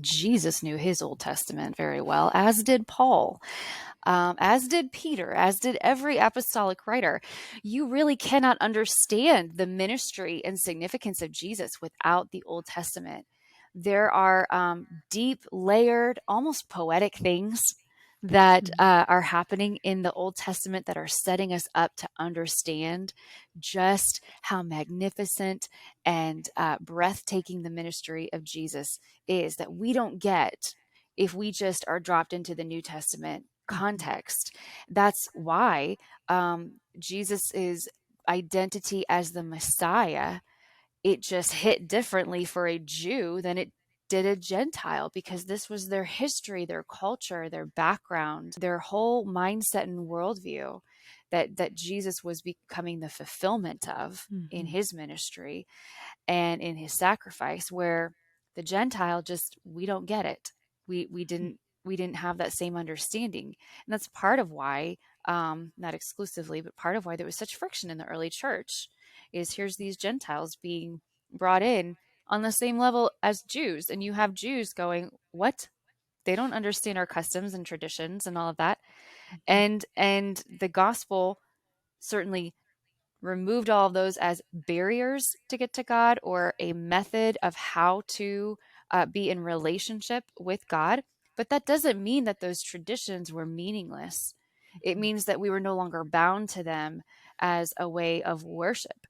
Jesus knew his Old Testament very well, as did Paul, as did Peter, as did every apostolic writer. You really cannot understand the ministry and significance of Jesus without the Old Testament. There are deep, layered, almost poetic things that are happening in the Old Testament that are setting us up to understand just how magnificent and breathtaking the ministry of Jesus is, that we don't get if we just are dropped into the New Testament context. That's why Jesus's identity as the Messiah, it just hit differently for a Jew than it did a Gentile, because this was their history, their culture, their background, their whole mindset and worldview that Jesus was becoming the fulfillment of in his ministry and in his sacrifice, where the Gentile just, we don't get it. We didn't have that same understanding. And that's part of why, not exclusively, but part of why there was such friction in the early church, is here's these Gentiles being brought in on the same level as Jews. And you have Jews going, what? They don't understand our customs and traditions and all of that. And the gospel certainly removed all of those as barriers to get to God, or a method of how to be in relationship with God. But that doesn't mean that those traditions were meaningless. It means that we were no longer bound to them as a way of worship.